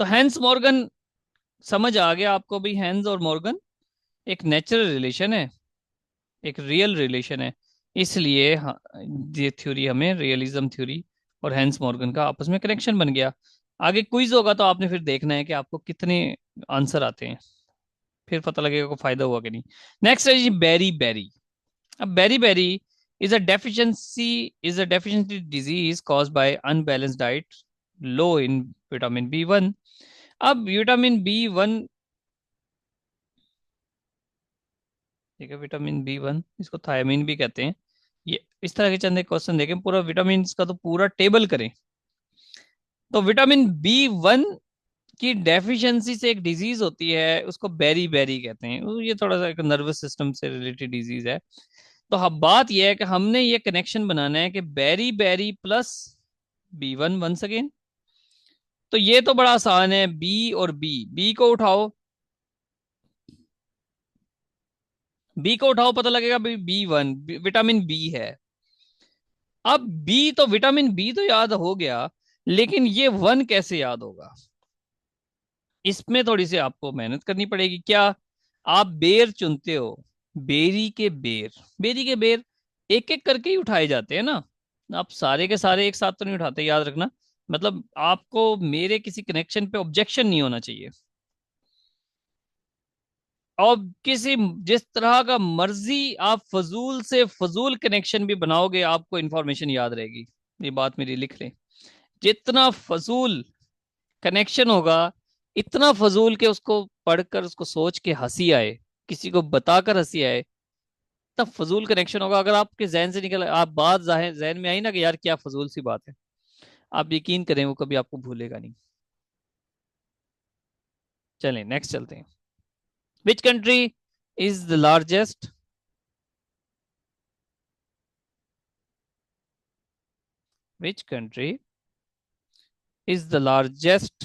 तो hence Morgan समझ आ गया आपको भी, हैंस और मॉर्गन एक नेचुरल रिलेशन है, एक रियल रिलेशन है। इसलिए ये थ्योरी हमें रियलिज्म थ्योरी और हैंस मॉर्गन का आपस में कनेक्शन बन गया। आगे क्विज होगा तो आपने फिर देखना है कि आपको कितने आंसर आते हैं, फिर पता लगेगा को फायदा हुआ कि नहीं। नेक्स्ट है जी बेरी बेरी। अब beriberi is a deficiency is a deficiency disease caused by unbalanced diet, low in vitamin B1। अब विटामिन B1, ठीक है, विटामिन B1 इसको थायमीन भी कहते हैं। ये इस तरह के चंद क्वेश्चन देखें, पूरा विटामिन का तो पूरा टेबल करें। तो विटामिन B1 की डेफिशिएंसी से एक डिजीज होती है, उसको बेरी बेरी कहते हैं। ये थोड़ा सा एक नर्वस सिस्टम से रिलेटेड डिजीज है। तो अब बात यह है कि हमने ये कनेक्शन बनाना है कि beriberi plus B1 once again. तो ये तो बड़ा आसान है, बी और बी, बी को उठाओ, बी को उठाओ पता लगेगा B1 विटामिन बी है। अब बी तो विटामिन बी तो याद हो गया, लेकिन ये वन कैसे याद होगा, इसमें थोड़ी सी आपको मेहनत करनी पड़ेगी। क्या, आप बेर चुनते हो, बेरी के बेर, बेरी के बेर एक एक करके ही उठाए जाते हैं ना, आप सारे के सारे एक साथ तो नहीं उठाते, याद रखना। मतलब आपको मेरे किसी कनेक्शन पे ऑब्जेक्शन नहीं होना चाहिए। और किसी जिस तरह का मर्जी आप फजूल से फजूल कनेक्शन भी बनाओगे, आपको इंफॉर्मेशन याद रहेगी। ये बात मेरी लिख लें, जितना फजूल कनेक्शन होगा, इतना फजूल के उसको पढ़कर उसको सोच के हंसी आए, किसी को बताकर हंसी आए, तब फजूल कनेक्शन होगा। अगर आपके जहन से निकल, आप बात जहन में आई ना कि यार क्या फजूल सी बात है, आप यकीन करें वो कभी आपको भूलेगा नहीं। चलें नेक्स्ट चलते हैं। विच country is the largest, which country is the largest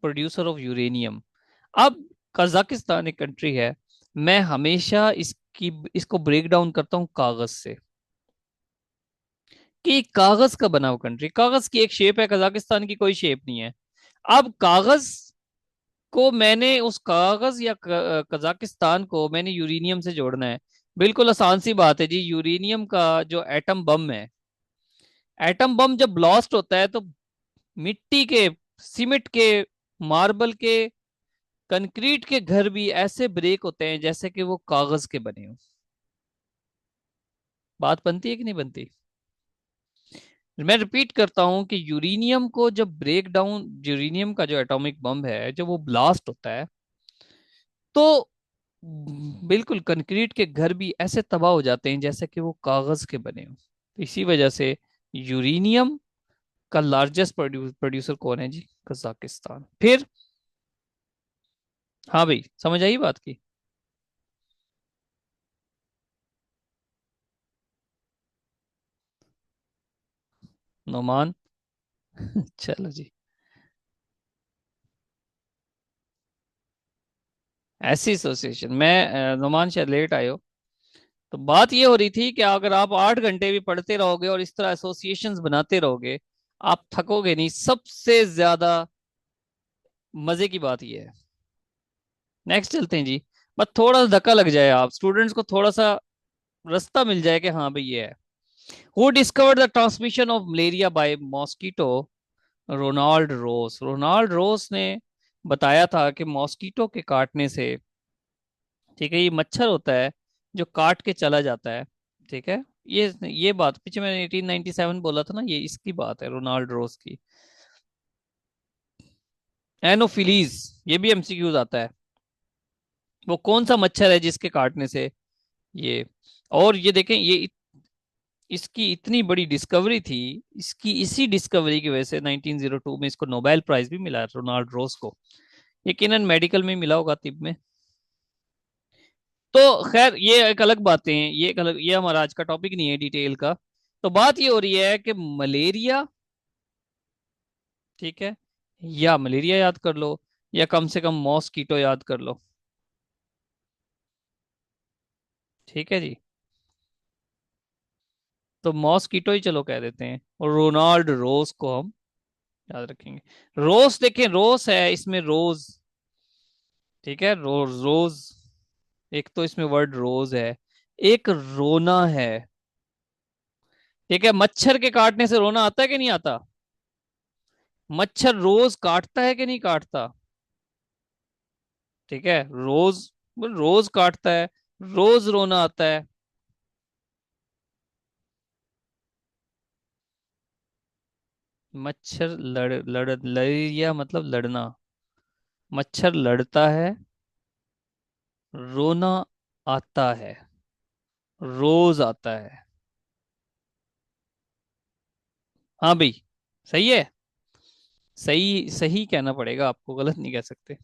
producer of uranium. अब कजाकिस्तान एक कंट्री है, मैं हमेशा इसको ब्रेक डाउन करता हूं कागज से, कि कागज का बना हुआ कंट्री, कागज की एक शेप है, कजाकिस्तान की कोई शेप नहीं है। अब कागज को मैंने, उस कागज या कजाकिस्तान को मैंने यूरेनियम से जोड़ना है। बिल्कुल आसान सी बात है जी, यूरेनियम का जो एटम बम है, एटम बम जब ब्लास्ट होता है तो मिट्टी के, सीमेंट के, मार्बल के, कंक्रीट के घर भी ऐसे ब्रेक होते हैं जैसे कि वो कागज के बने हो। बात बनती है कि नहीं बनती। मैं रिपीट करता हूं कि यूरेनियम को जब ब्रेक डाउन, यूरेनियम का जो एटॉमिक बम है जब वो ब्लास्ट होता है, तो बिल्कुल कंक्रीट के घर भी ऐसे तबाह हो जाते हैं जैसे कि वो कागज के बने हो। इसी वजह से यूरेनियम का लार्जेस्ट प्रोड्यूसर कौन है जी, कजाकिस्तान। फिर हाँ भाई, समझ आई बात की। नोमान चलो जी, ऐसी एसोसिएशन में नोमान शायद लेट आए हो। तो बात ये हो रही थी कि अगर आप 8 घंटे भी पढ़ते रहोगे और इस तरह एसोसिएशंस बनाते रहोगे, आप थकोगे नहीं। सबसे ज्यादा मजे की बात ये है। नेक्स्ट चलते हैं जी। बस थोड़ा सा धक्का लग जाए, आप स्टूडेंट्स को थोड़ा सा रास्ता मिल जाए कि हाँ भाई ये है। Who discovered the transmission of malaria by mosquito. Ronald Ross, Ronald Ross ने बताया था कि मॉस्किटो के काटने से, ठीक है, ये मच्छर होता है जो काट के चला जाता है, ठीक है। ये बात पीछे मैंने 1897 बोला था ना, ये इसकी बात है, रोनाल्ड रोस की। एनोफिलीज, ये भी एमसीक्यूज आता है। वो कौन सा मच्छर है जिसके काटने से ये, और ये देखें इसकी इतनी बड़ी डिस्कवरी थी, इसकी इसी डिस्कवरी की वजह से 1902 में इसको नोबेल प्राइज भी मिला, रोनाल्ड रोस को। यकीनन मेडिकल में मिला होगा, तिब में। तो खैर ये एक अलग बातें हैं, ये एक अलग, ये हमारा आज का टॉपिक नहीं है डिटेल का। तो बात ये हो रही है कि मलेरिया, ठीक है, या मलेरिया याद कर लो, या कम से कम मॉस्कीटो याद कर लो, ठीक है जी। तो मॉस्कीटो ही चलो कह देते हैं, और रोनाल्ड रोज को हम याद रखेंगे। रोज देखें, रोज है इसमें, रोज। ठीक है, रोज रोज। एक तो इसमें वर्ड रोज है, एक रोना है। ठीक है, मच्छर के काटने से रोना आता है कि नहीं आता? मच्छर रोज काटता है कि नहीं काटता? ठीक है, रोज रोज काटता है, रोज रोना आता है। मच्छर लड़िया मतलब लड़ना। मच्छर लड़ता है, रोना आता है, रोज आता है। हाँ भाई, सही है। सही सही कहना पड़ेगा आपको, गलत नहीं कह सकते।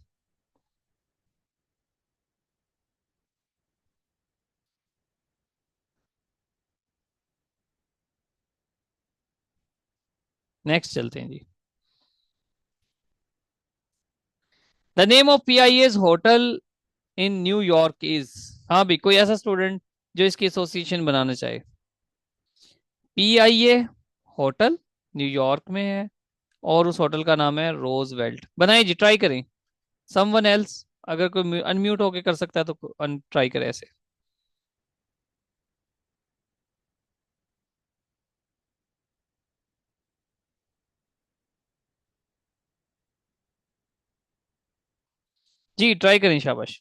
नेक्स्ट चलते हैं जी। The name of PIS hotel in New York is. हाँ भाई, कोई ऐसा स्टूडेंट जो इसकी एसोसिएशन बनाना चाहे। पीआईए होटल न्यूयॉर्क में है, और उस होटल का नाम है रोजवेल्ट। बनाए जी, ट्राई करें। समवन एल्स, अगर कोई अनम्यूट होके कर सकता है तो ट्राई करे ऐसे। जी ट्राई करें, शाबाश।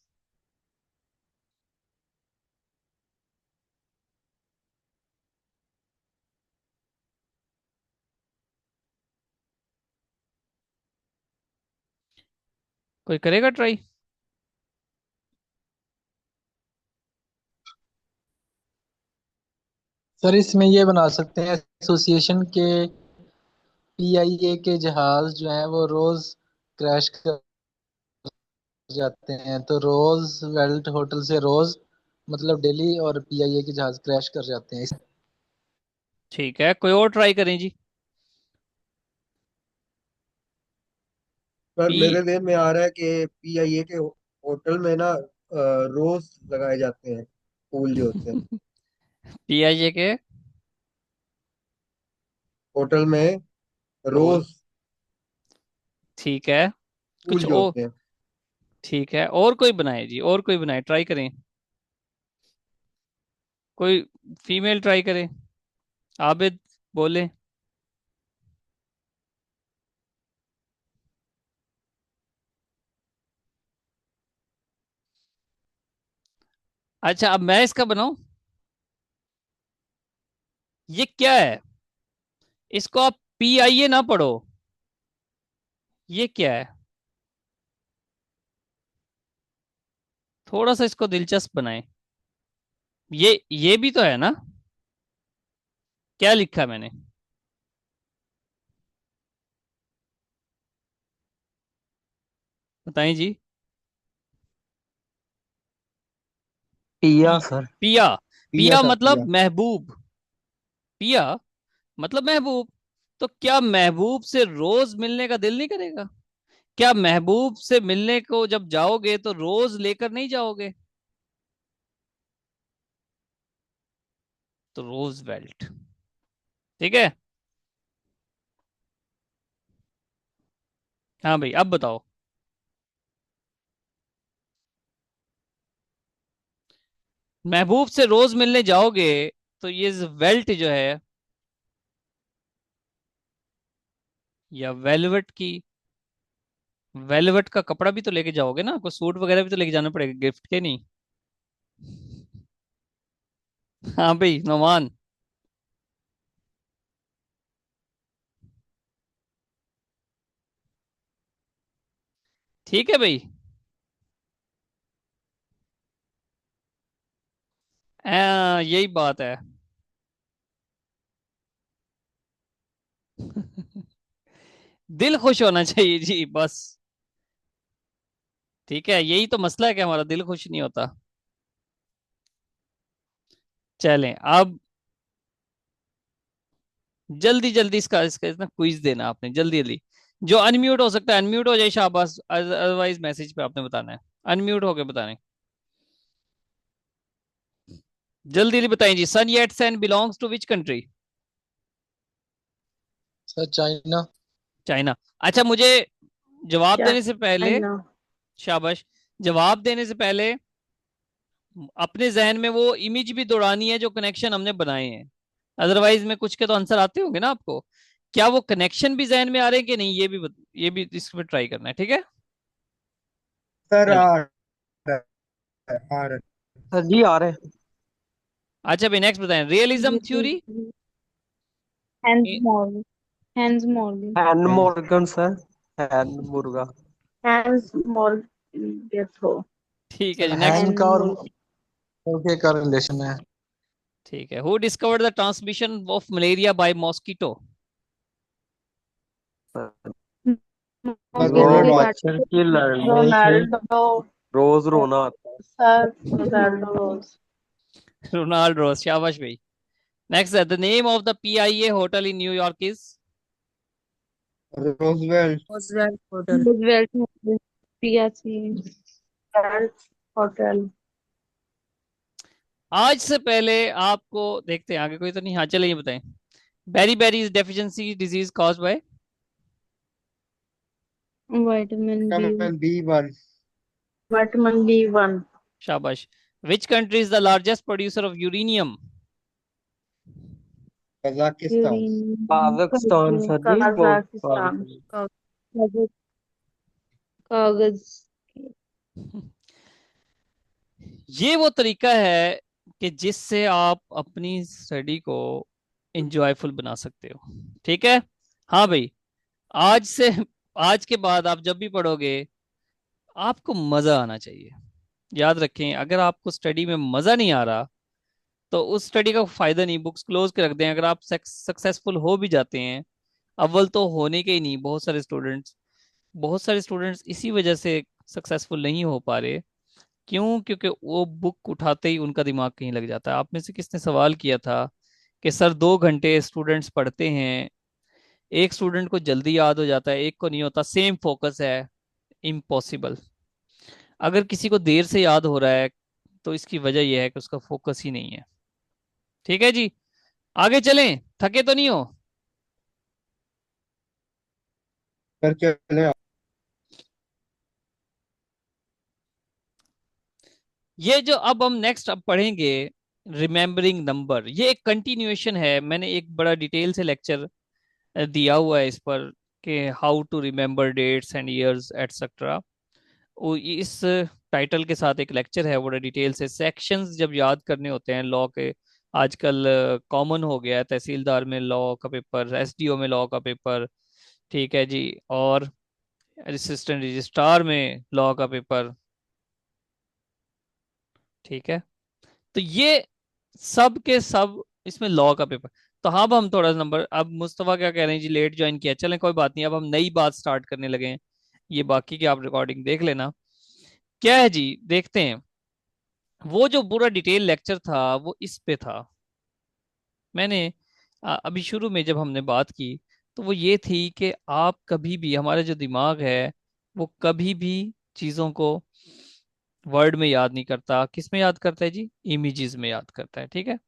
कोई करेगा ट्राई? सर इसमें ये बना सकते हैं एसोसिएशन के, पीआईए के जहाज जो हैं वो रोज क्रैश कर जाते हैं, तो रोज वेल्ट होटल से रोज मतलब डेली, और पीआईए के जहाज क्रैश कर जाते हैं। ठीक है, कोई और ट्राई करें जी। पर पी मेरे ध्यान में आ रहा है कि पीआईए के होटल में ना रोज लगाए जाते हैं, फूल जो होते हैं पीआईए के होटल में, रोज। रोज ठीक है, कुछ फूल जो और? होते हैं। ठीक है, और कोई बनाए जी, और कोई बनाए, ट्राई करें। कोई फीमेल ट्राई करे, आबिद बोले। अच्छा, अब मैं इसका बनाऊं। ये क्या है? इसको आप पीआईए ना पढ़ो। ये क्या है? थोड़ा सा इसको दिलचस्प बनाए। ये भी तो है ना? क्या लिखा मैंने? बताएं जी। पिया पी, सर। पिया। पिया पिया था, मतलब पिया। महबूब। पिया मतलब महबूब। तो क्या महबूब से रोज मिलने का दिल नहीं करेगा? क्या महबूब से मिलने को जब जाओगे तो रोज लेकर नहीं जाओगे? तो रोज वेल्ट। ठीक है। हाँ भाई, अब बताओ। महबूब से रोज मिलने जाओगे तो ये वेल्ट जो है, या वेलवेट की, वेलवेट का कपड़ा भी तो लेके जाओगे ना, कोई सूट वगैरह भी तो लेके जाना पड़ेगा गिफ्ट के, नहीं? हाँ भाई, नोमान। ठीक है भाई। यही बात है। दिल खुश होना चाहिए जी, बस। ठीक है, यही तो मसला है कि हमारा दिल खुश नहीं होता। चलें अब, जल्दी जल्दी इसका इसका इसका क्विज देना आपने, जल्दी जल्दी। जो अनम्यूट हो सकता है अनम्यूट हो जाए, शाबाश, अदरवाइज मैसेज पे आपने बताना है। अनम्यूट होके बताना है। जल्दी जल्दी बताएं जी। Sun Yat Sen belongs to which country? Sir China. China. अच्छा, मुझे जवाब देने से पहले, चाइना। शाबाश, जवाब देने से पहले अपने जहन में वो इमेज भी दौड़ानी है जो कनेक्शन हमने बनाए हैं। अदरवाइज में कुछ के तो आंसर आते होंगे ना आपको। क्या वो कनेक्शन भी जहन में आ रहे हैं कि नहीं, ये भी इसमें ट्राई करना है, ठीक है। सर चलिए। आ रहा है, आ रहा है। सर जी आ रहे हैं। अच्छा भाई, नेक्स्ट बताएं, realism theory. Hans Morgan. Hans Morgan. हैन हैं? Morgan sir. हैन मुर्गा। हैंस मॉर्गन गेथो। ठीक है सर जी, नेक्स्ट। हैन हैन का और मुर्गन। के का रिलेशन है? ठीक है, who discovered the transmission of malaria by mosquito. Mosquito Ronald के रॉय। काटने मच्छर से की लड़ने से रोनाल्डो। रोज रोना आता है। सर रोनाल्डो रोज। रोनाल्ड रोज, शाबाश भाई। नेक्स्ट है, the name of the PIA hotel in New York is. Roosevelt. Roosevelt hotel. Roosevelt PAC hotel. आज से पहले आपको देखते हैं आगे, कोई तो नहीं, हाँ चले ये बताएं, beriberi deficiency disease caused by. Vitamin B. Vitamin B1। Vitamin B1। शाबाश। Which country is the largest producer of uranium. Kazakhstan. Uranium. Kazakhstan sir ji वो कजाकिस्तान। कागज। कागज। ये वो तरीका है कि जिससे आप अपनी स्टडी को इंजॉयफुल बना सकते हो, ठीक है। हाँ भाई, आज से, आज के बाद आप जब भी पढ़ोगे आपको मजा आना चाहिए। याद रखें, अगर आपको स्टडी में मजा नहीं आ रहा तो उस स्टडी का फायदा नहीं, बुक्स क्लोज कर रख दें। अगर आप सक्सेसफुल हो भी जाते हैं, अव्वल तो होने के ही नहीं, बहुत सारे स्टूडेंट्स इसी वजह से सक्सेसफुल नहीं हो पा रहे। क्यों? क्योंकि वो बुक उठाते ही उनका दिमाग कहीं लग जाता है। आप में से किसने सवाल किया था कि सर 2 घंटे स्टूडेंट्स पढ़ते हैं, एक स्टूडेंट को जल्दी याद हो जाता है, एक को नहीं होता, सेम फोकस है। इम्पॉसिबल। अगर किसी को देर से याद हो रहा है तो इसकी वजह यह है कि उसका फोकस ही नहीं है। ठीक है जी, आगे चलें, थके तो नहीं हो। सर चले आप। ये जो अब हम नेक्स्ट अब पढ़ेंगे, रिमेम्बरिंग नंबर, ये एक कंटिन्यूएशन है। मैंने एक बड़ा डिटेल से लेक्चर दिया हुआ है इस पर कि how to remember dates and years etcetera. इस टाइटल के साथ एक लेक्चर है, बड़ा डिटेल से। सेक्शंस जब याद करने होते हैं लॉ के, आजकल कॉमन हो गया है, तहसीलदार में लॉ का पेपर, एसडीओ में लॉ का पेपर, ठीक है जी, और असिस्टेंट रजिस्ट्रार में लॉ का पेपर, ठीक है। तो ये सब के सब इसमें लॉ का पेपर। तो हाँ, अब हम थोड़ा नंबर, अब मुस्तफा क्या कह रहे हैं जी, लेट ज्वाइन किया, चलें कोई बात नहीं, अब हम नई बात स्टार्ट करने लगे हैं। ये बाकी की आप रिकॉर्डिंग देख लेना। क्या है जी, देखते हैं। वो जो पूरा डिटेल लेक्चर था वो इस पे था। मैंने अभी शुरू में जब हमने बात की तो वो ये थी कि आप कभी भी, हमारा जो दिमाग है वो कभी भी चीज़ों को वर्ड में याद नहीं करता। किस में याद करता है जी? इमेजेस में याद करता है, ठीक है।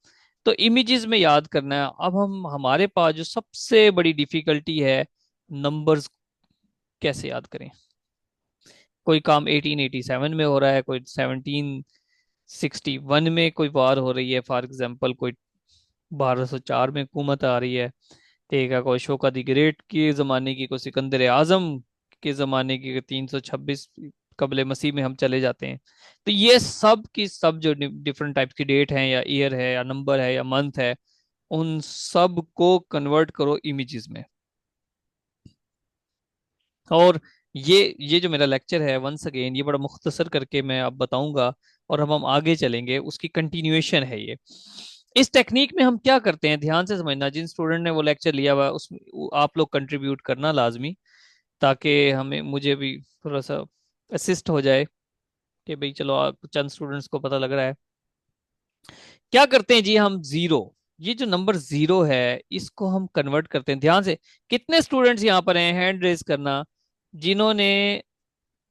तो इमेजेस में याद करना है। अब हम, हमारे पास जो सबसे बड़ी डिफिकल्टी है, नंबर्स कैसे याद करें। कोई काम 1887 में हो रहा है, कोई 1761 में कोई वार हो रही है, फॉर एग्जांपल कोई 1204 में हुकूमत आ रही है, ठीक है, कोई शौकत द ग्रेट के ज़माने की, कोई सिकंदर आजम के ज़माने की, 326 कबले मसीह में हम चले जाते हैं। तो ये सब की सब जो डिफरेंट टाइप्स की डेट हैं, या ईयर है, या नंबर है, या मंथ है, उन सब को कन्वर्ट करो इमेजेस में। और ये जो मेरा लेक्चर है, वंस अगेन ये बड़ा मुख्तसर करके मैं अब बताऊंगा, और हम आगे चलेंगे, उसकी कंटिन्यूएशन है ये। इस टेक्निक में हम क्या करते हैं, ध्यान से समझना, जिन स्टूडेंट ने वो लेक्चर लिया हुआ है उसमें आप लोग कंट्रीब्यूट करना लाजमी, ताकि हमें, मुझे भी थोड़ा सा असिस्ट हो जाए कि भाई चलो चंद स्टूडेंट्स को पता लग रहा है। क्या करते हैं जी हम, जीरो, ये जो नंबर जीरो है इसको हम कन्वर्ट करते हैं। ध्यान से, कितने स्टूडेंट्स यहाँ पर हैं, हैंड रेज करना, जिन्होंने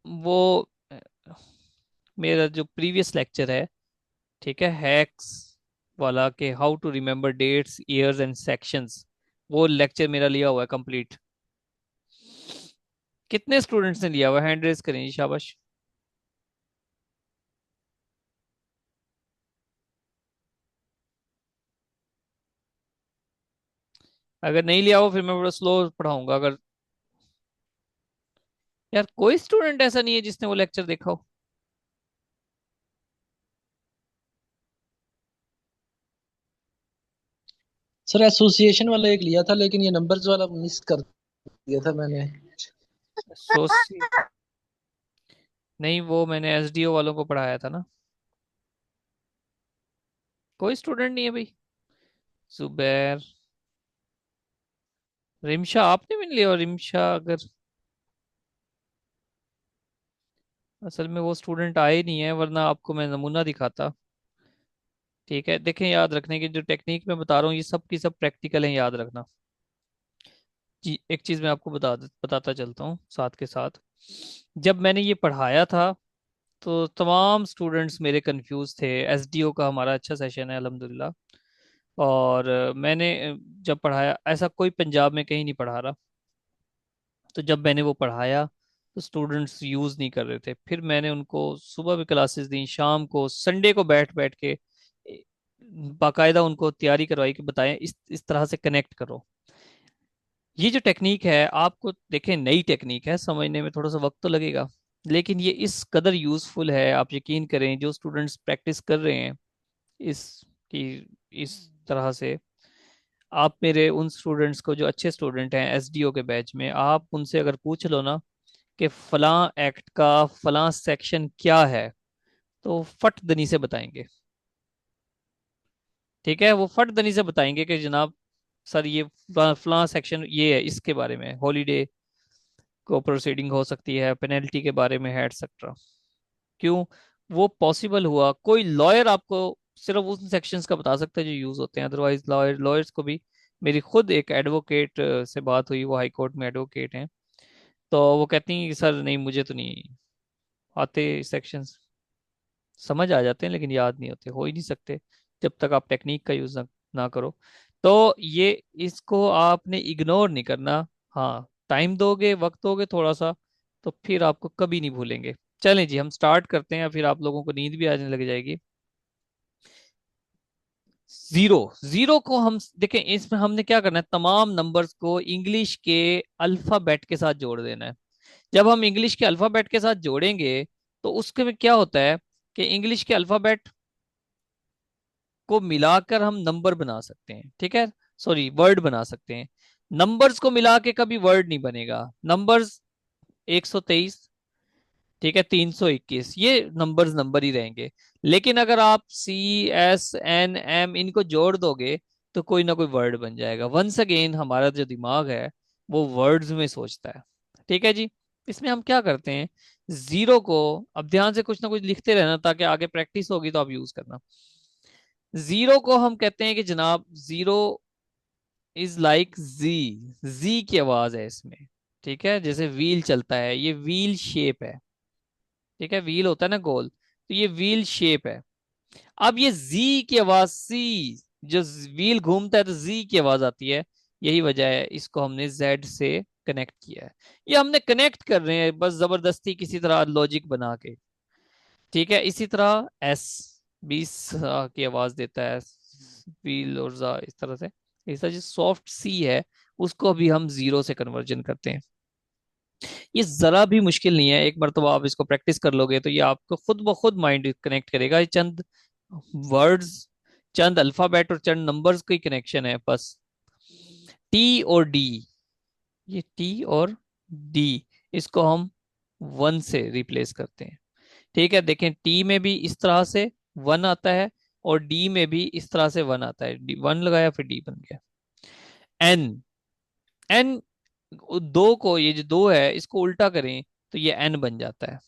वो मेरा जो प्रीवियस लेक्चर है, ठीक है, हैक्स वाला, के how to remember dates years and sections, वो लेक्चर मेरा लिया हुआ है कंप्लीट। कितने स्टूडेंट्स ने लिया हुआ? हैंड रेज करें जी, शाबाश। अगर नहीं लिया हो फिर मैं बड़ा स्लो पढ़ाऊंगा। अगर यार कोई स्टूडेंट ऐसा नहीं है जिसने वो लेक्चर देखा हो। सर एसोसिएशन वाला एक लिया था, लेकिन ये नंबर्स वाला मिस कर दिया था मैंने। सोची नहीं, वो मैंने एसडीओ वालों को पढ़ाया था ना। कोई स्टूडेंट नहीं है भाई। जुबैर, रिमशा आपने भी नहीं लिया? और रिमशा अगर असल में वो स्टूडेंट आए नहीं है, वरना आपको मैं नमूना दिखाता। ठीक है, देखें, याद रखने की जो टेक्निक मैं बता रहा हूँ ये सब की सब प्रैक्टिकल है, याद रखना। जी, एक चीज मैं आपको बताता चलता हूँ साथ के साथ। जब मैंने ये पढ़ाया था तो तमाम स्टूडेंट्स मेरे कंफ्यूज थे। एसडीओ का हमारा अच्छा सेशन है अल्हम्दुलिल्लाह। और मैंने जब पढ़ाया, ऐसा कोई पंजाब में कहीं नहीं पढ़ा रहा। तो जब मैंने वो पढ़ाया तो स्टूडेंट्स यूज़ नहीं कर रहे थे। फिर मैंने उनको सुबह भी क्लासेस दी, शाम को, संडे को बैठ बैठ के बाकायदा उनको तैयारी करवाई कि बताएं इस तरह से कनेक्ट करो। ये जो टेक्निक है, आपको देखें नई टेक्निक है, समझने में थोड़ा सा वक्त तो लगेगा, लेकिन ये इस कदर यूजफुल है, आप यकीन करें। जो स्टूडेंट्स प्रैक्टिस कर रहे हैं इस की इस तरह से, आप मेरे उन स्टूडेंट्स को, जो अच्छे स्टूडेंट हैं एसडीओ के बैच में, आप उनसे अगर पूछ लो ना कि फलां एक्ट का फलां सेक्शन क्या है, तो फट दनी से बताएंगे। ठीक है, वो फट दनी से बताएंगे कि जनाब सर ये फलां सेक्शन ये है, इसके बारे में हॉलीडे को प्रोसीडिंग हो सकती है, पेनल्टी के बारे में है, एक्सेट्रा। क्यों? वो पॉसिबल हुआ, कोई लॉयर आपको सिर्फ उन सेक्शंस का बता सकता है जो यूज होते हैं, अदरवाइज लॉयर्स को भी। मेरी खुद एक एडवोकेट से बात हुई, वो हाई कोर्ट में एडवोकेट हैं। तो वो कहती हैं कि सर नहीं, मुझे तो नहीं आते सेक्शंस, समझ आ जाते हैं लेकिन याद नहीं होते, हो ही नहीं सकते जब तक आप टेक्निक का यूज ना करो। तो ये, इसको आपने इग्नोर नहीं करना। हाँ, टाइम दोगे, वक्त दोगे थोड़ा सा, तो फिर आपको कभी नहीं भूलेंगे। चलें जी, हम स्टार्ट करते हैं, फिर आप लोगों को नींद भी आने लग जाएगी। जीरो, जीरो को हम देखें, इसमें हमने क्या करना है, तमाम नंबर्स को इंग्लिश के अल्फाबेट के साथ जोड़ देना है। जब हम इंग्लिश के अल्फाबेट के साथ जोड़ेंगे तो उसके में क्या होता है कि इंग्लिश के अल्फाबेट को मिलाकर हम नंबर बना सकते हैं। ठीक है, सॉरी, वर्ड बना सकते हैं। नंबर्स को मिला के कभी वर्ड नहीं बनेगा। नंबर्स 123, ठीक है, 321, ये नंबर्स नंबर ही रहेंगे। लेकिन अगर आप सी, एस, एन, एम इनको जोड़ दोगे तो कोई ना कोई वर्ड बन जाएगा। वंस अगेन, हमारा जो दिमाग है वो वर्ड्स में सोचता है। ठीक है जी। इसमें हम क्या करते हैं, जीरो को, अब ध्यान से कुछ ना कुछ लिखते रहना ताकि आगे प्रैक्टिस होगी तो आप यूज करना। जीरो को हम कहते हैं कि जनाब जीरो इज लाइक जी, जी की आवाज है इसमें। ठीक है, जैसे व्हील चलता है, ये व्हील शेप है। ठीक है, व्हील होता है ना गोल, तो ये व्हील शेप है। अब ये जी की आवाज, सी, जो व्हील घूमता है तो जी की आवाज आती है। यही वजह है इसको हमने जेड से कनेक्ट किया है। ये हमने कनेक्ट कर रहे हैं बस जबरदस्ती किसी तरह लॉजिक बना के। ठीक है, इसी तरह एस, 20 की आवाज देता है, व्हील और जा, इस तरह से। इस तरह जो सॉफ्ट सी है उसको भी हम जीरो से कन्वर्जन करते हैं। ये जरा भी मुश्किल नहीं है, एक मरतबा आप इसको प्रैक्टिस कर लोगे तो ये आपको खुद ब खुद माइंड कनेक्ट करेगा। ये चंद वर्ड्स, चंद अल्फाबेट और चंद नंबर्स की कनेक्शन है बस। टी और डी, ये टी और डी, इसको हम वन से रिप्लेस करते हैं। ठीक है, देखें, टी में भी इस तरह से वन आता है और डी में भी इस तरह से वन आता है। डी वन लगाया, फिर डी बन गया। एन, एन, दो को, ये जो दो है इसको उल्टा करें तो ये एन बन जाता है।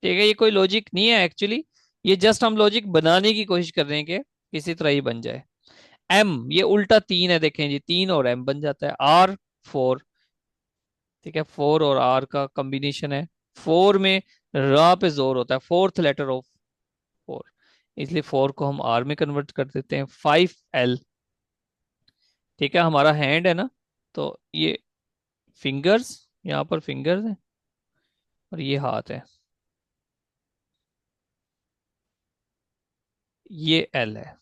ठीक है, ये कोई लॉजिक नहीं है एक्चुअली, ये जस्ट हम लॉजिक बनाने की कोशिश कर रहे हैं कि किसी तरह ही बन जाए। एम, ये उल्टा तीन है, देखें जी, तीन और एम बन जाता है। R, four. ठीक है, फोर और आर का कॉम्बिनेशन है। फोर में रा पे जोर होता है, फोर्थ लेटर ऑफ फोर, इसलिए फोर को हम आर में कन्वर्ट कर देते हैं। 5L, ठीक है, हमारा हैंड है ना, तो ये फिंगर्स, यहाँ पर फिंगर्स है, और ये हाथ है, ये एल है,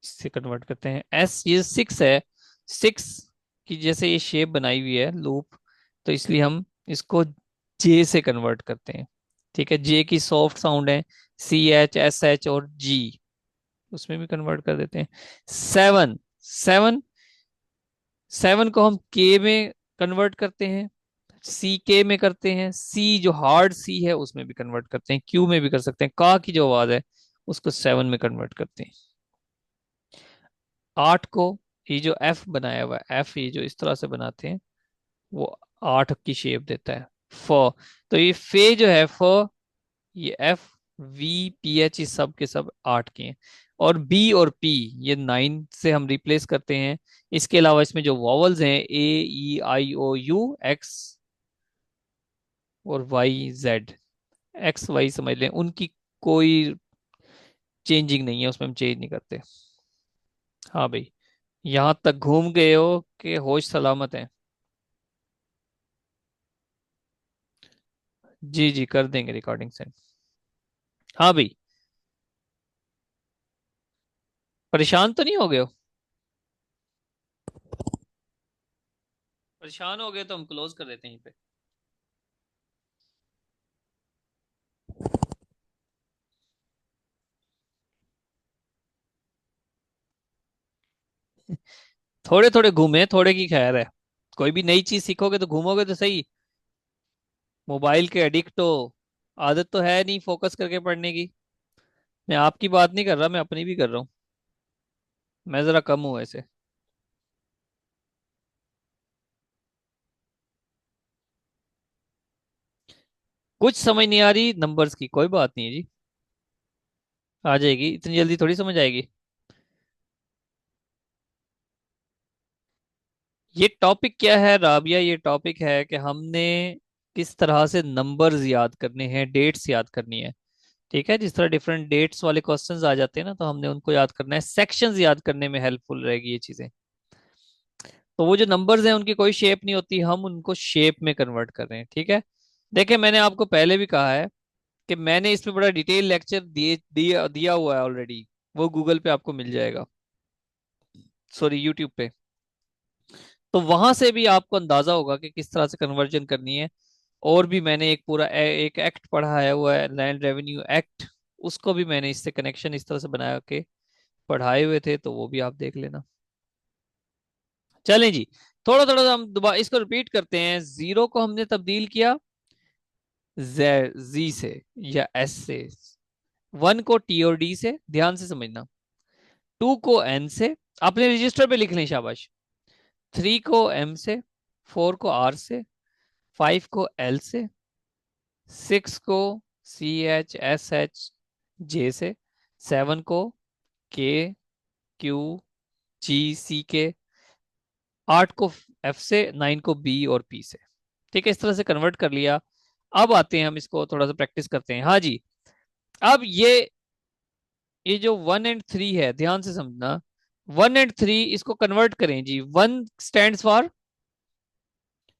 इससे कन्वर्ट करते हैं। एस, ये सिक्स है, सिक्स की जैसे ये शेप बनाई हुई है लूप, तो इसलिए हम इसको जे से कन्वर्ट करते हैं। ठीक है, जे की सॉफ्ट साउंड है सी एच, एस एच और जी, उसमें भी कन्वर्ट कर देते हैं। सेवन, सेवन, सेवन को हम के में कन्वर्ट करते हैं, सी के में करते हैं, सी जो हार्ड सी है उसमें भी कन्वर्ट करते हैं, क्यू में भी कर सकते हैं, का की जो आवाज है उसको सेवन में कन्वर्ट करते हैं। आठ को, ये जो एफ बनाया हुआ है, एफ ये जो इस तरह से बनाते हैं वो आठ की शेप देता है। फ, तो ये फे जो है फ, ये एफ वी पी एच, ये सब के सब आठ के हैं। और बी और पी ये नाइन से हम रिप्लेस करते हैं। इसके अलावा इसमें जो वॉवल्स हैं ए ई आई ओ यू, एक्स और वाई जेड, एक्स वाई समझ लें, उनकी कोई चेंजिंग नहीं है, उसमें हम चेंज नहीं करते। हाँ भाई, यहां तक घूम गए हो कि होश सलामत है? जी जी, कर देंगे रिकॉर्डिंग सेंड। हाँ भाई, परेशान तो नहीं हो गए हो? परेशान हो गए तो हम क्लोज कर देते हैं यहीं पे। थोड़े थोड़े घूमे, थोड़े की खैर है। कोई भी नई चीज सीखोगे तो घूमोगे तो सही। मोबाइल के एडिक्ट हो, आदत तो है नहीं फोकस करके पढ़ने की। मैं आपकी बात नहीं कर रहा, मैं अपनी भी कर रहा हूँ। मैं जरा कम हूँ ऐसे। कुछ समझ नहीं आ रही नंबर्स की, कोई बात नहीं है जी, आ जाएगी, इतनी जल्दी थोड़ी समझ आएगी। ये टॉपिक क्या है राबिया? ये टॉपिक है कि हमने किस तरह से नंबर्स याद करने हैं, डेट्स याद करनी है। ठीक है, जिस तरह डिफरेंट डेट्स वाले क्वेश्चंस आ जाते हैं ना, तो हमने उनको याद करना है, सेक्शंस याद करने में हेल्पफुल रहेगी ये चीजें। तो वो जो नंबर्स हैं उनकी कोई शेप नहीं होती, हम उनको शेप में कन्वर्ट कर रहे हैं। ठीक है, देखिए मैंने आपको पहले भी कहा है कि मैंने इसमें बड़ा डिटेल लेक्चर दिया हुआ है ऑलरेडी, वो गूगल पे आपको मिल जाएगा, सॉरी यूट्यूब पे। तो वहां से भी आपको अंदाजा होगा कि किस तरह से कन्वर्जन करनी है। और भी मैंने एक पूरा एक एक्ट पढ़ा है, वो है लैंड रेवेन्यू एक्ट, उसको भी मैंने इससे कनेक्शन इस तरह से बना के पढ़ाए हुए थे, तो वो भी आप देख लेना। चलें जी, थोड़ा थोड़ा हम दोबारा इसको रिपीट करते हैं। जीरो को हमने तब्दील किया जी से या एस से, वन को टी और डी से, ध्यान से समझना, टू को एन से, अपने रजिस्टर पे लिख लें शाबाश, थ्री को एम से, फोर को आर से, फाइव को एल से, सिक्स को C H S H J से, सेवन को के क्यू जी सी के, आठ को एफ से, नाइन को बी और पी से। ठीक है, इस तरह से कन्वर्ट कर लिया। अब आते हैं हम इसको थोड़ा सा प्रैक्टिस करते हैं। हाँ जी, अब ये जो वन एंड थ्री है, ध्यान से समझना, वन एंड थ्री इसको कन्वर्ट करें जी। One stand for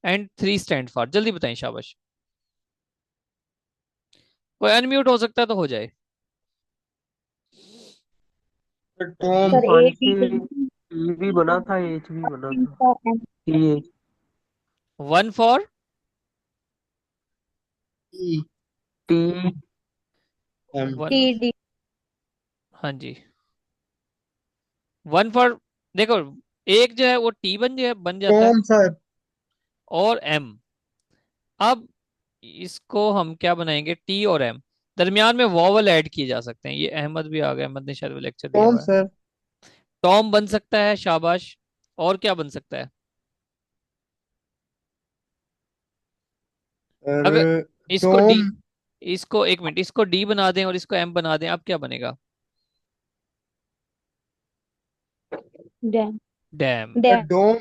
and three stand for, जल्दी बताएं शाबाश। कोई अनम्यूट हो सकता है तो हो जाए। टॉम। सर हाँ ए बी जी, ई भी बना था, एच भी बना था। ये one for, E T, M. One, T D. हाँ जी, वन फॉर, देखो एक जो है वो टी बन जाता है, टॉम सर। और एम। अब इसको हम क्या बनाएंगे, टी और एम, दरमियान में वॉवल ऐड किए जा सकते हैं। ये अहमद भी आ गया, अहमद ने शायद वो लेक्चर दिया टॉम हुआ है। सर। टॉम बन सकता है, शाबाश। और क्या बन सकता है? और अगर इसको डी, टॉम। इसको एक मिनट, इसको डी बना दें और इसको एम बना दें, अब क्या बनेगा? Dam. Dam. Dam. Dome.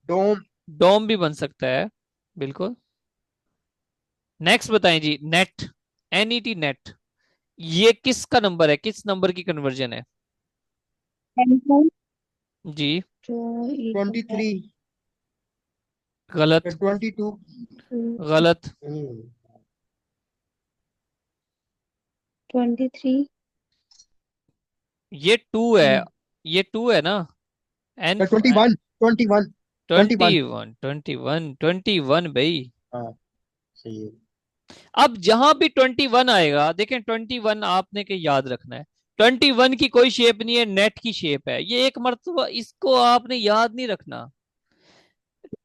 Dome. Dome भी बन सकता है, बिल्कुल। नेक्स्ट बताएं जी, net, N E T net, ये किसका नंबर है, किस नंबर की कन्वर्जन है? जी, 23। गलत। 22। गलत। 23। ये 2 है, ये 2 है ना। एन 21 21 21। 21 21 21 भाई। हाँ सही है। अब जहां भी 21 आएगा, देखें 21 आपने के याद रखना है। 21 की कोई शेप नहीं है, नेट की शेप है ये, एक मर्तबा इसको आपने याद नहीं रखना।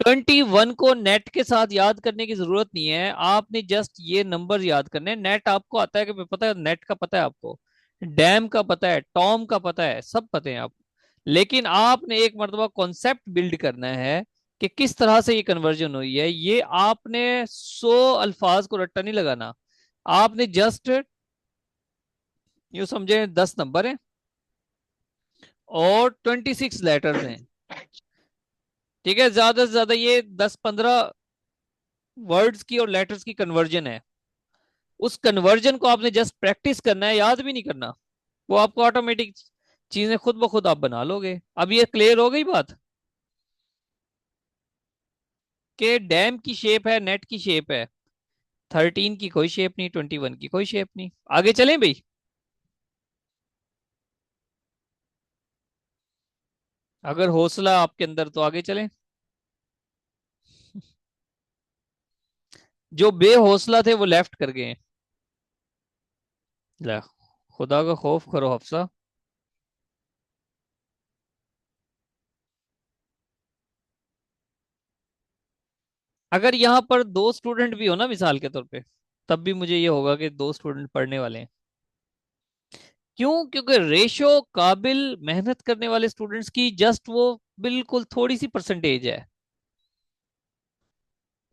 21 को नेट के साथ याद करने की जरूरत नहीं है, आपने जस्ट ये नंबर याद करने हैं। नेट आपको आता है कि पता है, नेट का पता है आपको, डैम का पता है, टॉम का पता है, सब पता है आपको। लेकिन आपने एक मर्तबा कॉन्सेप्ट बिल्ड करना है कि किस तरह से ये कन्वर्जन हुई है। ये आपने 100 अल्फाज को रट्टा नहीं लगाना, आपने जस्ट यूं समझे 10 नंबर है और 26 लेटर्स हैं। ठीक है, ज्यादा से ज्यादा ये 10-15 वर्ड्स की और लेटर्स की कन्वर्जन है। उस कन्वर्जन को आपने जस्ट प्रैक्टिस करना है, याद भी नहीं करना। वो आपको ऑटोमेटिक चीजें खुद ब खुद आप बना लोगे। अब ये क्लियर हो गई बात कि डैम की शेप है, नेट की शेप है, 13 की कोई शेप नहीं, 21 की कोई शेप नहीं। आगे चलें भाई। अगर हौसला आपके अंदर तो आगे चलें। जो बेहौसला थे वो लेफ्ट कर गए हैं। ला, खुदा का खौफ करो हफ्सा। अगर यहाँ पर 2 स्टूडेंट भी हो ना मिसाल के तौर पे, तब भी मुझे ये होगा कि 2 स्टूडेंट पढ़ने वाले हैं। क्यों? क्योंकि रेशो काबिल मेहनत करने वाले स्टूडेंट्स की जस्ट वो बिल्कुल थोड़ी सी परसेंटेज है।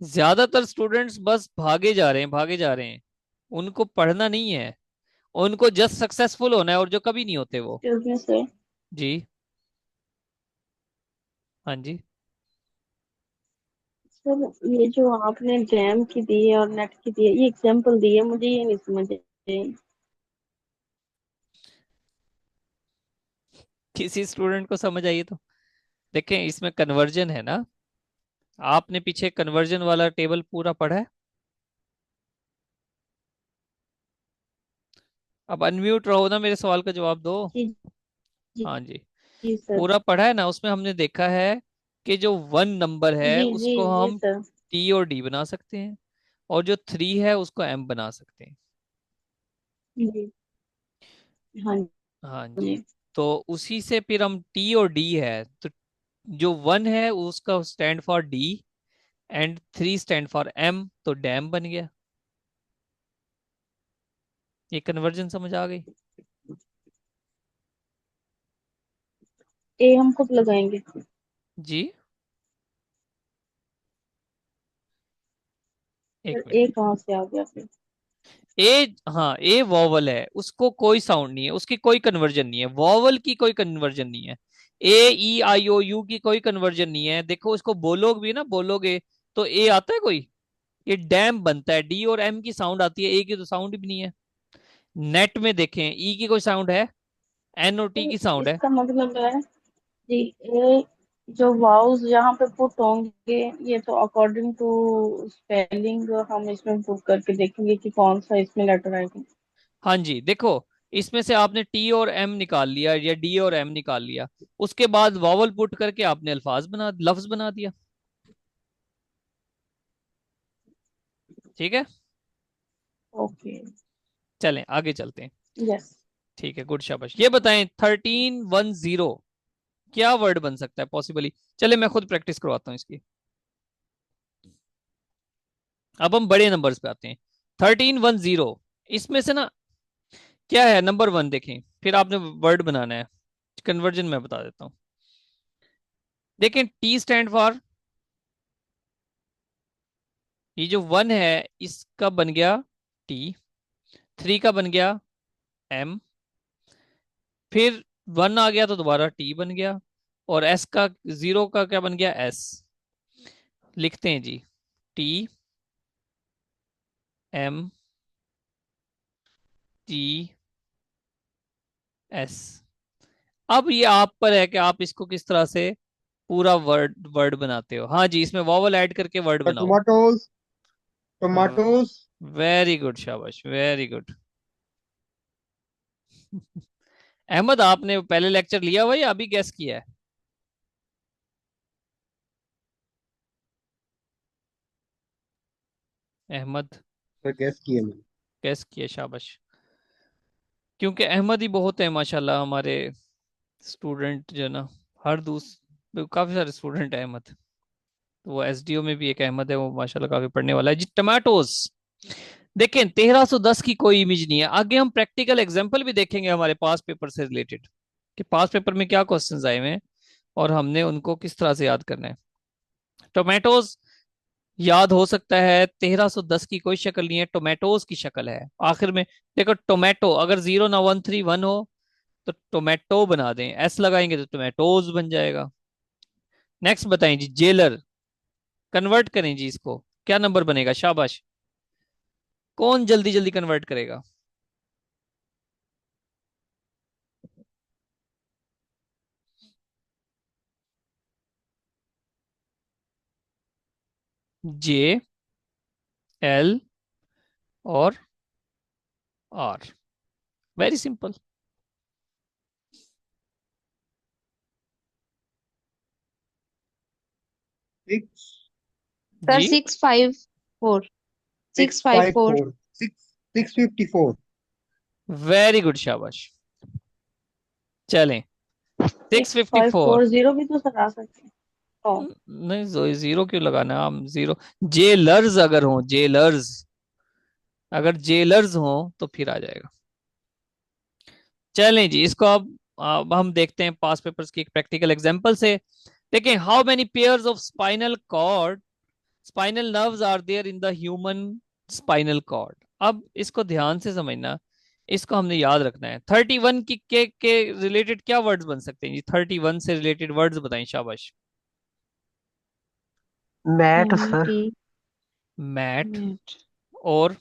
ज्यादातर स्टूडेंट्स बस भागे जा रहे हैं, भागे जा रहे हैं। उनको पढ़ना नहीं है, उनको जस्ट सक्सेसफुल होना है, और जो कभी नहीं होते वो। Excuse me sir. जी। हाँ जी। सर ये जो आपने डैम की दी है और नेट की दी है, ये एग्जांपल दी है, मुझे ये नहीं समझ आई। किसी स्टूडेंट को समझ आइए तो। देखें इसमें कन्वर्जन है ना, आपने पीछे कन्वर्जन वाला टेबल पूरा पढ़ा है। अब अनम्यूट रहो ना, मेरे सवाल का जवाब दो। जी जी हाँ जी। जी सर। पूरा पढ़ा है ना, उसमें हमने देखा है कि जो 1 नंबर है जी जी उसको जी हम सर। टी और डी बना सकते हैं, और जो 3 है उसको एम बना सकते हैं। जी हाँ हाँ जी। जी। तो उसी से फिर हम टी और डी है, तो जो 1 है उसका stand for D and 3 stand for M, तो डैम बन गया। ये कन्वर्जन समझ आ गई? ए हम खुद लगाएंगे। जी। एक सर मिनट। ए कहाँ से आ गया फिर? ए, हाँ ए वॉवल है, उसको कोई साउंड नहीं है, उसकी कोई कन्वर्जन नहीं है, वॉवल की कोई कन्वर्जन नहीं है। ए ई आई ओ यू की कोई कन्वर्जन नहीं है। देखो इसको बोलोगे भी ना, बोलोगे तो ए आता है कोई? ये डैम बनता है, डी और एम की साउंड आती है, ए की तो साउंड भी नहीं है। नेट में देखें, ई की कोई साउंड है? एन और टी सर की साउंड है। इसका मतलब है जी, ए जो वाउस यहाँ पे पुट होंगे, ये तो अकॉर्डिंग टू स्पेलिंग हम इसमें पुट करके देखेंगे कि कौन सा इसमें लेटर आएगा। हाँ जी, देखो इसमें से आपने टी और एम निकाल लिया या डी और एम निकाल लिया, उसके बाद वॉवल पुट करके आपने अल्फाज बना, लफ्ज बना दिया। ठीक है, ओके। चलें आगे चलते हैं। यस। ठीक है, गुड, शाबाश। ये बताएं 1310 क्या वर्ड बन सकता है पॉसिबली? चले मैं खुद प्रैक्टिस करवाता हूँ इसकी। अब हम बड़े नंबर्स पे आते हैं। 1310, इसमें से ना क्या है, नंबर 1 देखें, फिर आपने वर्ड बनाना है। कन्वर्जन मैं बता देता हूँ। देखें टी स्टैंड फॉर, ये जो 1 है इसका बन गया टी, 3 का बन गया एम, फिर 1 आ गया तो दोबारा टी बन गया, और एस का, 0 का क्या बन गया? एस। लिखते हैं जी, टी एम टी एस। अब ये आप पर है कि आप इसको किस तरह से पूरा वर्ड वर्ड बनाते हो। हाँ जी, इसमें वॉवल ऐड करके वर्ड बनाओ। टोमेटोज। टोमेटोज। वेरी गुड, शाबाश, वेरी गुड। अहमद, आपने पहले लेक्चर लिया हुआ या अभी गैस किया है? अहमद, गैस किए मैंने। गैस किया, शाबाश। क्योंकि अहमद ही बहुत है माशाल्लाह हमारे स्टूडेंट जो ना, हर काफी सारे स्टूडेंट है अहमद। तो वो एसडीओ में भी एक अहमद है, वो माशाल्लाह काफी पढ़ने वाला है जी। टमाटोज, देखें 1310 की कोई इमेज नहीं है। आगे हम प्रैक्टिकल एग्जांपल भी देखेंगे हमारे पास पेपर से रिलेटेड, कि पास पेपर में क्या क्वेश्चंस आए हुए हैं और हमने उनको किस तरह से याद करना है। टोमेटोज याद हो सकता है, 1310 की कोई शक्ल नहीं है, टोमेटोज की शक्ल है आखिर में। देखो टोमेटो, अगर 0 ना 131 हो तो टोमेटो बना दें, एस लगाएंगे तो टोमेटोज बन जाएगा। नेक्स्ट बताएं जी, जेलर, कन्वर्ट करें जी इसको, क्या नंबर बनेगा? शाबाश, कौन जल्दी जल्दी कन्वर्ट करेगा? जे, एल और R, very simple. 6 sir ji, 654 six 654। 654। Very good, शाबाश। चलें, सिक्स 654। फाइव फोर जीरो भी तो सर आ सकते हैं। ओ, नहीं, जीरो क्यों लगाना, हम जीरो, जेलर्स अगर हो, जेलर्स, अगर जेलर्स हो तो फिर आ जाएगा। चलें जी, इसको अब हम देखते हैं पास पेपर्स की एक प्रैक्टिकल एग्जांपल से। देखें, how many pairs of spinal cord, spinal nerves are there in the human spinal cord. अब इसको ध्यान से समझना, इसको हमने याद रखना है। 31 के रिलेटेड क्या वर्ड्स बन सकते हैं जी? 31 से रिलेटेड वर्ड्स बताएं, शाबाश। Mat sir. M T mat, mat. और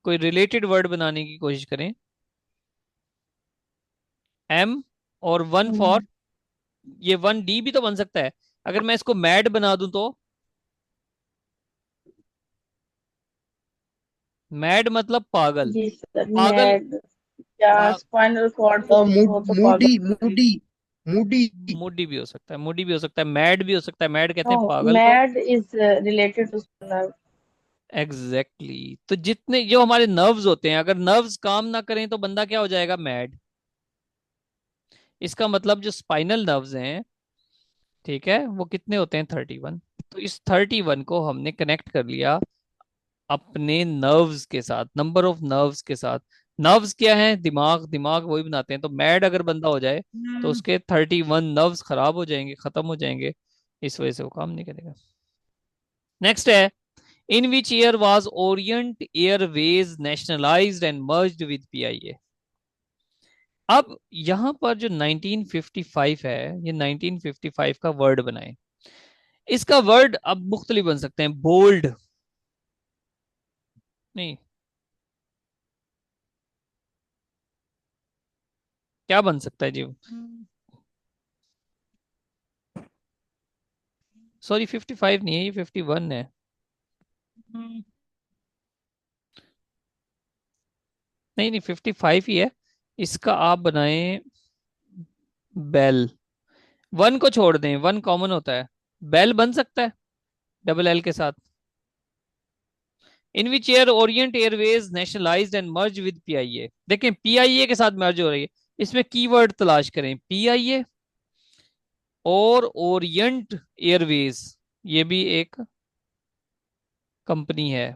कोई रिलेटेड वर्ड बनाने की कोशिश करें। एम और वन फॉर, ये 1D भी तो बन सकता है। अगर मैं इसको मैड बना दूं तो, मैड मतलब पागल। जी सर, पागल, मैड या पा, स्पाइनल कॉर्ड तो और वो तो पागल। Moody Moody Moody. मूडी भी हो सकता है, मूडी भी हो सकता है, मैड भी हो सकता है। मैड कहते नो, हैं पागल को। Mad is related to spinal. Exactly exactly। तो जितने जो हमारे नर्व्स होते हैं, अगर नर्व्स काम ना करें तो बंदा क्या हो जाएगा? मैड। इसका मतलब जो स्पाइनल नर्व्स हैं, ठीक है, वो कितने होते हैं? 31। तो इस 31 को हमने कनेक्ट कर लिया अपने नर्व्स के साथ, नंबर ऑफ नर्व्स के साथ। नर्व्स क्या है? दिमाग, दिमाग वही बनाते हैं। तो मैड अगर बंदा हो जाए तो उसके 31 नर्व्स खराब हो जाएंगे, खत्म हो जाएंगे, इस वजह से वो काम नहीं करेगा। नेक्स्ट है, in which year was Orient Airways nationalized and merged with PIA. अब यहां पर जो 1955 है, ये 1955 का वर्ड बनाए। इसका वर्ड अब मुख्तलिफ बन सकते हैं। बोल्ड, नहीं, क्या बन सकता है जी? सॉरी, 55 नहीं है, ये 51 है। नहीं नहीं, 55 ही है। इसका आप बनाएं बेल, वन को छोड़ दें, वन कॉमन होता है, बेल बन सकता है डबल एल के साथ। In which year Orient Airways nationalized and merge with PIA. देखें, पीआईए के साथ मर्ज हो रही है, इसमें कीवर्ड तलाश करें, पीआईए और ओरिएंट एयरवेज, ये भी एक कंपनी है।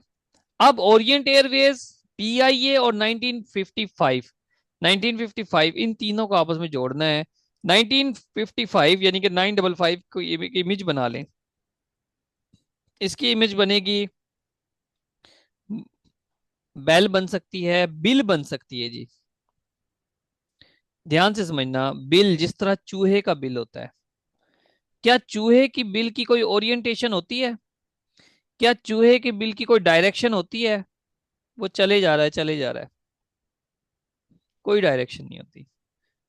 अब ओरिएंट एयरवेज, पीआईए और 1955, 1955 इन तीनों को आपस में जोड़ना है। 1955 यानी कि 955 को इमेज बना लें। इसकी इमेज बनेगी, बेल बन सकती है, बिल बन सकती है जी। ध्यान से समझना, बिल जिस तरह चूहे का बिल होता है, क्या चूहे की बिल की कोई ओरिएंटेशन होती है? क्या चूहे के बिल की कोई डायरेक्शन होती है? वो चले जा रहा है, चले जा रहा है, कोई डायरेक्शन नहीं होती।